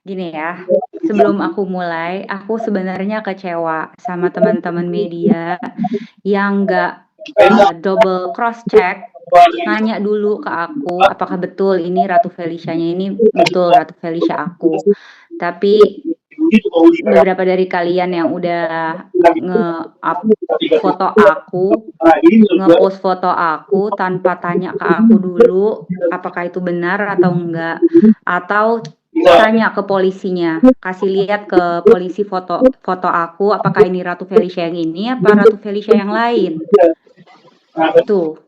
Gini ya, sebelum aku mulai, aku sebenarnya kecewa sama teman-teman media yang nggak double cross check, nanya dulu ke aku, apakah betul ini Ratu Felicia-nya ini betul Ratu Felicia aku. Tapi beberapa dari kalian yang udah nge-up foto aku, nge-post foto aku tanpa tanya ke aku dulu apakah itu benar atau enggak, atau tanya ke polisinya, kasih lihat ke polisi foto aku apakah ini Ratu Felicia yang ini apa Ratu Felicia yang lain. Itu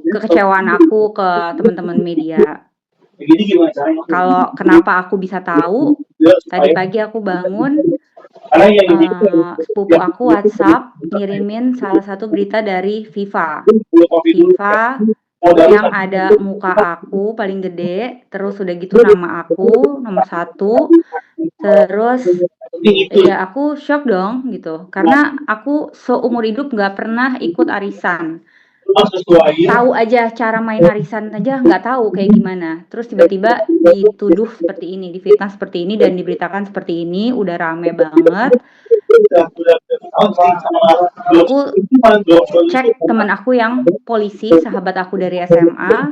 kekecewaan aku ke teman-teman media. Kalau kenapa aku bisa tahu, tadi pagi aku bangun, sepupu aku WhatsApp ngirimin salah satu berita dari FIFA yang ada muka aku paling gede, terus udah gitu nama aku nomor 1, terus ya aku shock dong gitu, karena aku seumur hidup nggak pernah ikut arisan. Tahu aja cara main arisan aja nggak tahu kayak gimana. Terus tiba-tiba dituduh seperti ini, difitnah seperti ini dan diberitakan seperti ini, udah rame banget. Aku cek teman aku yang polisi, sahabat aku dari SMA,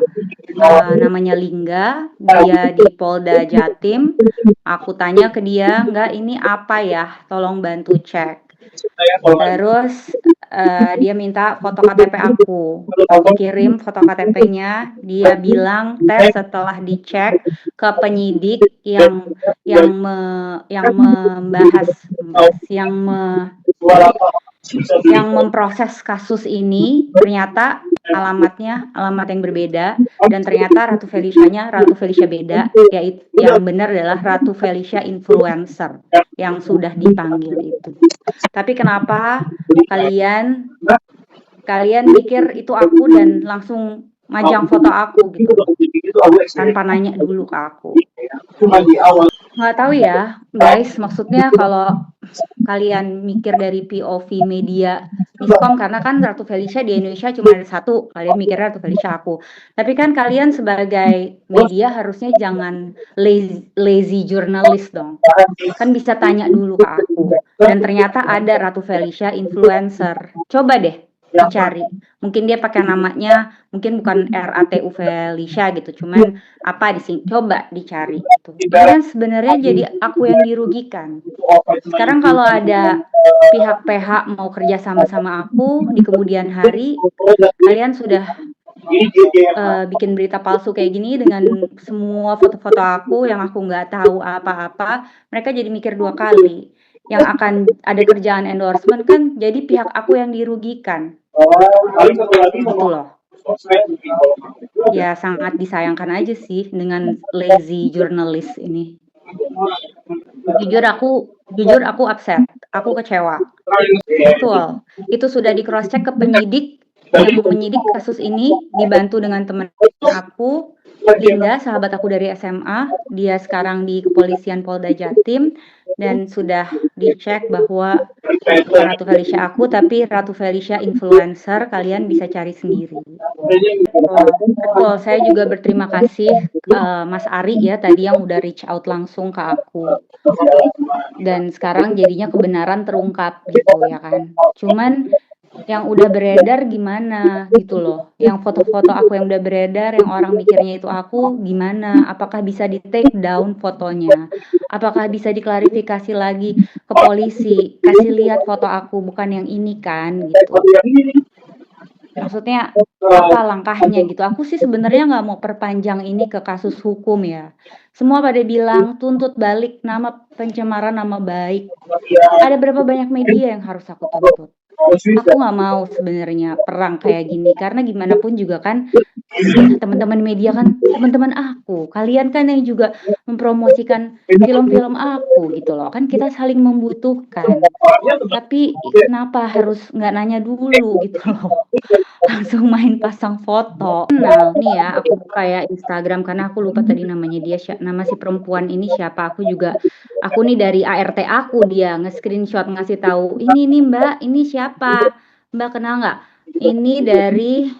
namanya Lingga, dia di Polda Jatim. Aku tanya ke dia, "Enggak, ini apa ya? Tolong bantu cek." Terus dia minta foto KTP aku. Aku kirim foto KTP-nya. Dia bilang tes setelah dicek ke penyidik yang memproses kasus ini, ternyata alamatnya alamat yang berbeda, dan ternyata Ratu Felicia-nya Ratu Felicia beda, yaitu yang benar adalah Ratu Felicia influencer yang sudah dipanggil itu. Tapi kenapa kalian pikir itu aku dan langsung majang foto aku gitu, tanpa nanya dulu ke aku? Nggak tahu ya, guys. Maksudnya kalau kalian mikir dari POV media Miskom, karena kan Ratu Felicia di Indonesia cuma ada satu, kalian mikirnya Ratu Felicia aku. Tapi kan kalian sebagai media harusnya jangan lazy journalist dong. Kan bisa tanya dulu ke aku. Dan ternyata ada Ratu Felicia influencer. Coba deh dicari. Mungkin dia pakai namanya, mungkin bukan RATU Felicia gitu, cuman apa di sini, coba dicari gitu. Jadi kan sebenarnya jadi aku yang dirugikan. Sekarang kalau ada pihak PH mau kerja sama aku di kemudian hari, kalian sudah bikin berita palsu kayak gini dengan semua foto-foto aku yang aku nggak tahu apa-apa, mereka jadi mikir 2 kali. Yang akan ada kerjaan endorsement kan jadi pihak aku yang dirugikan. Gitu loh. Ya sangat disayangkan aja sih dengan lazy journalist ini. Jujur aku upset, aku kecewa. Betul, itu sudah di cross check ke penyidik yang menyidik kasus ini, dibantu dengan teman aku, Linda, sahabat aku dari SMA. Dia sekarang di kepolisian Polda Jatim, dan sudah dicek bahwa bukan Ratu Felicia aku, tapi Ratu Felicia influencer. Kalian bisa cari sendiri. Betul, saya juga berterima kasih Mas Ari ya tadi yang udah reach out langsung ke aku. Dan sekarang jadinya kebenaran terungkap gitu ya kan. Cuman yang udah beredar gimana gitu loh. Yang foto-foto aku yang udah beredar, yang orang mikirnya itu aku gimana? Apakah bisa di take down fotonya? Apakah bisa diklarifikasi lagi ke polisi? Kasih lihat foto aku bukan yang ini kan gitu. Maksudnya apa langkahnya gitu. Aku sih sebenarnya nggak mau perpanjang ini ke kasus hukum ya. Semua pada bilang tuntut balik pencemaran nama baik. Ada berapa banyak media yang harus aku tuntut? Aku nggak mau sebenarnya perang kayak gini, karena gimana pun juga kan teman-teman media kan teman-teman aku. Kalian kan yang juga mempromosikan film-film aku gitu loh. Kan kita saling membutuhkan. Tapi kenapa harus nggak nanya dulu gitu loh. Langsung main pasang foto. Kenal nih ya, aku buka ya Instagram karena aku lupa tadi namanya dia, nama si perempuan ini siapa. Aku nih dari ART aku, dia nge-screenshot ngasih tahu, "Ini nih Mbak, ini siapa? Mbak kenal nggak? Ini dari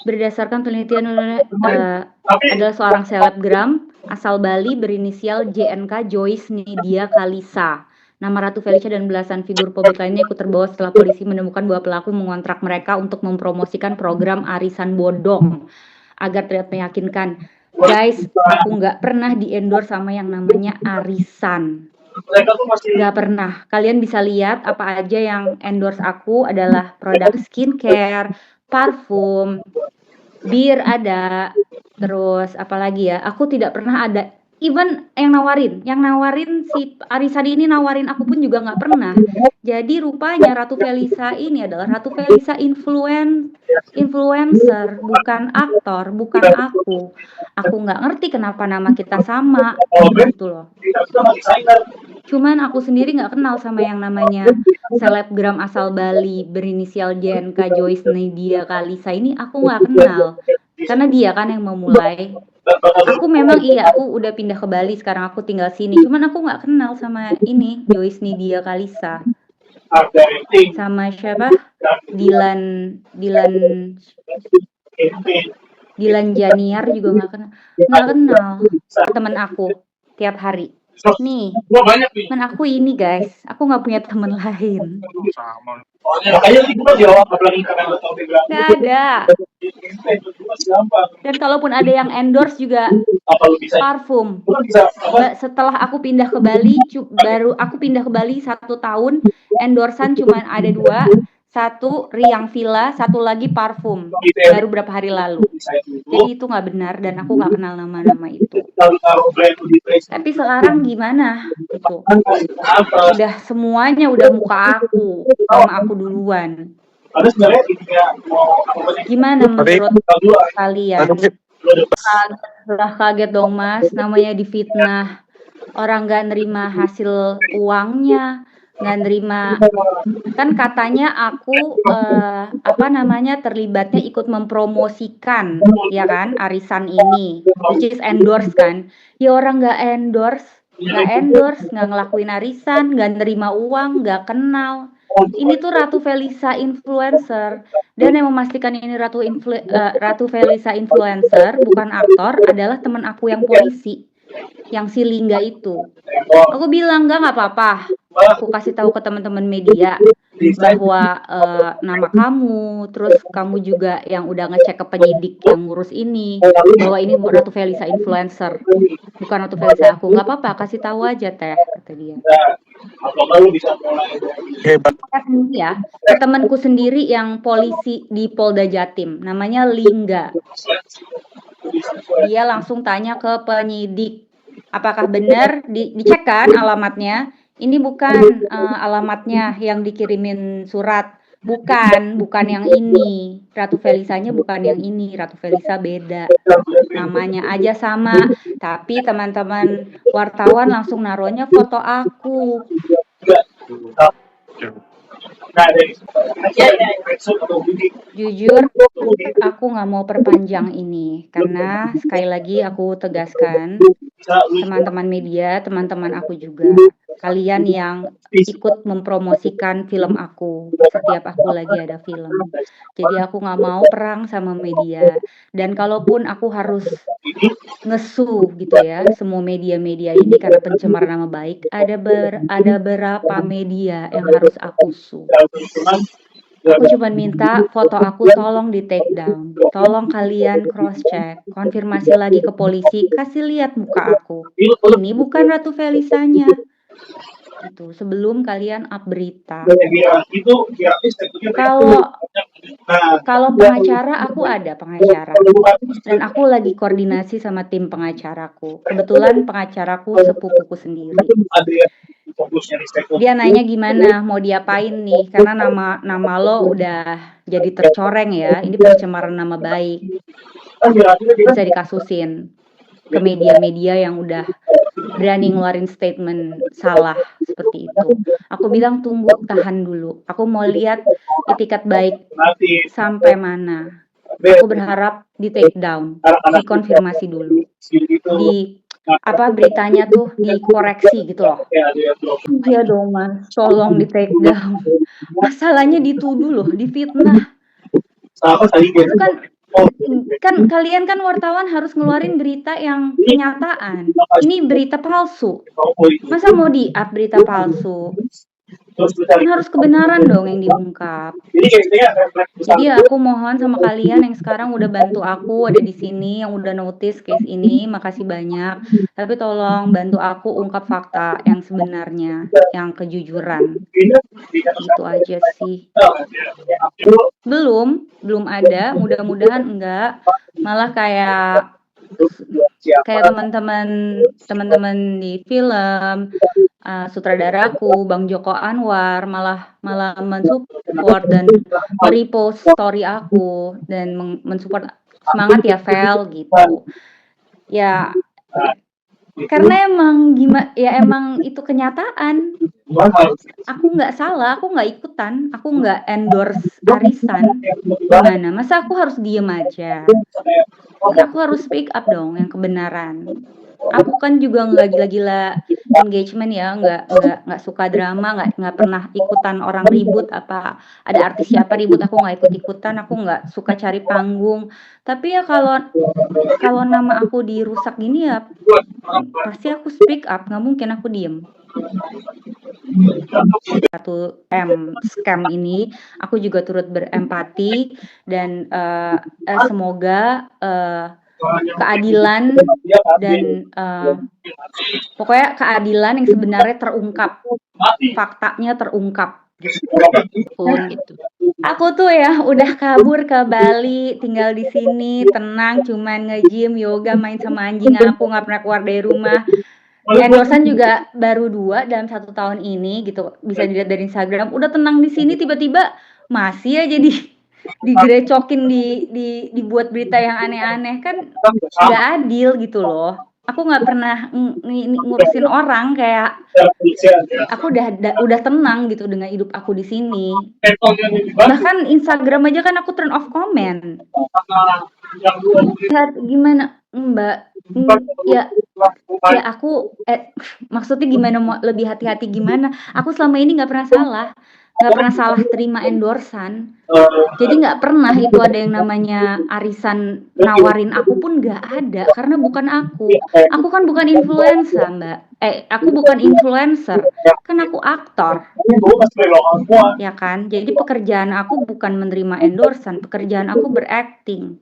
berdasarkan penelitian adalah seorang selebgram asal Bali berinisial JNK Joyce Nidia Kalisa. Nama Ratu Felicia dan belasan figur publik lainnya ikut terbawa setelah polisi menemukan bahwa pelaku mengontrak mereka untuk mempromosikan program arisan bodong agar terlihat meyakinkan. Guys, aku nggak pernah di-endorse sama yang namanya arisan. Nggak pernah. Kalian bisa lihat apa aja yang endorse aku adalah produk skincare, parfum, bir ada, terus apalagi ya, aku tidak pernah ada even yang nawarin si arisan ini nawarin aku pun juga nggak pernah. Jadi rupanya Ratu Felisa ini adalah Ratu Felisa influencer, bukan aktor, bukan aku. Aku nggak ngerti kenapa nama kita sama, gitu loh. Cuman aku sendiri nggak kenal sama yang namanya selebgram asal Bali berinisial JNK Joyce Nidia Kalisa ini, aku nggak kenal. Karena dia kan yang memulai. Aku memang aku udah pindah ke Bali, sekarang aku tinggal sini. Cuman aku nggak kenal sama ini, Joyce Nidia Kalisa. Sama siapa? Dilan Janiar juga nggak kenal. Temen aku tiap hari. Nih, temen aku ini guys, aku nggak punya temen lain. Nggak ada. Dan kalaupun ada yang endorse juga parfum. Setelah aku pindah ke Bali, baru aku pindah ke Bali 1 tahun, endorsan cuma ada 2. Satu Riang Villa, satu lagi parfum. Baru berapa hari lalu. Jadi itu nggak benar dan aku nggak kenal nama-nama itu. Tapi sekarang gimana? Gitu. Udah semuanya udah muka aku, sama aku duluan. Gimana menurut kalian? Kaget dong Mas, namanya difitnah. Orang nggak nerima hasil uangnya, nggak nerima, kan katanya aku terlibatnya ikut mempromosikan, ya kan, arisan ini, which is endorse kan. Ya orang nggak endorse, nggak ngelakuin arisan, nggak nerima uang, nggak kenal. Ini tuh Ratu Felisa influencer, dan yang memastikan ini Ratu Felisa influencer bukan aktor adalah teman aku yang polisi, yang si Lingga itu. Aku bilang nggak apa-apa. Aku kasih tahu ke teman-teman media bahwa nama kamu, terus kamu juga yang udah ngecek ke penyidik yang ngurus ini, bahwa ini Ratu Felisa influencer, bukan Ratu Felisa aku. Nggak apa-apa, kasih tahu aja teh, kata dia. Hebat. Ya, temanku sendiri yang polisi di Polda Jatim, namanya Lingga. Dia langsung tanya ke penyidik, apakah benar dicek kan alamatnya? Ini bukan alamatnya yang dikirimin surat. Bukan yang ini. Ratu Felisanya bukan yang ini. Ratu Felisa beda. Namanya aja sama. Tapi teman-teman wartawan langsung naruhnya foto aku. Jujur, aku nggak mau perpanjang ini. Karena sekali lagi aku tegaskan, teman-teman media, teman-teman aku juga, kalian yang ikut mempromosikan film aku setiap aku lagi ada film. Jadi aku nggak mau perang sama media. Dan kalaupun aku harus ngesu gitu ya, semua media-media ini karena pencemaran nama baik, ada berapa media yang harus aku su. Aku cuma minta foto aku tolong di take down, tolong kalian cross check, konfirmasi lagi ke polisi, kasih lihat muka aku. Ini bukan Ratu Felisanya. Itu sebelum kalian up berita. Kalau pengacara, aku ada pengacara, dan aku lagi koordinasi sama tim pengacaraku. Kebetulan pengacaraku sepupuku sendiri. Dia nanya gimana mau diapain nih, karena nama lo udah jadi tercoreng ya, ini pencemaran nama baik, bisa dikasusin ke media-media yang udah berani ngeluarin statement salah seperti itu. Aku bilang tunggu, tahan dulu, aku mau lihat etikat baik sampai mana. Aku berharap di take down, dikonfirmasi dulu, beritanya tuh dikoreksi gitu loh. Iya dong Mas, tolong di take down. Masalahnya dituduh loh, difitnah. Itu kan Kan kalian kan wartawan harus ngeluarin berita yang kenyataan. Ini berita palsu. Masa mau di-up berita palsu? Kan harus kebenaran dong yang diungkap. Jadi aku mohon sama kalian yang sekarang udah bantu aku ada di sini, yang udah notice case ini, makasih banyak. Tapi tolong bantu aku ungkap fakta yang sebenarnya, yang kejujuran. Gitu aja sih. Belum ada, mudah-mudahan enggak. Malah kayak teman-teman di film, sutradaraku Bang Joko Anwar malah mensupport dan merepost story aku dan mensupport semangat ya Vel gitu. Ya karena emang itu kenyataan. Aku nggak salah, aku nggak ikutan, aku nggak endorse arisan. Gimana? Masa aku harus diem aja? Aku harus speak up dong yang kebenaran. Aku kan juga nggak gila-gila engagement ya, nggak suka drama, nggak pernah ikutan orang ribut apa ada artis siapa ribut aku nggak ikut-ikutan, aku nggak suka cari panggung. Tapi ya kalau nama aku dirusak gini ya pasti aku speak up, nggak mungkin aku diem. 1M scam ini aku juga turut berempati dan semoga keadilan dan pokoknya keadilan yang sebenarnya terungkap, faktanya terungkap gitu. Aku tuh ya udah kabur ke Bali, tinggal di sini tenang, cuman nge-gym, yoga, main sama anjing aku, nggak pernah keluar dari rumah. Endorsan juga baru 2 dalam 1 tahun ini gitu, bisa dilihat dari Instagram. Udah tenang di sini tiba-tiba masih aja digrecokin dibuat berita yang aneh-aneh, kan nggak adil gitu loh. Aku nggak pernah ngurusin orang, kayak aku udah tenang gitu dengan hidup aku di sini. Bahkan Instagram aja kan aku turn off comment. Gimana Mbak? Ya aku maksudnya gimana mau lebih hati-hati gimana? Aku selama ini nggak pernah salah terima endorsan. Jadi nggak pernah itu ada yang namanya arisan nawarin aku pun nggak ada, karena bukan aku. Aku kan bukan influencer, Mbak. Aku bukan influencer, kan aku aktor. Ya kan? Jadi pekerjaan aku bukan menerima endorsan, pekerjaan aku berakting.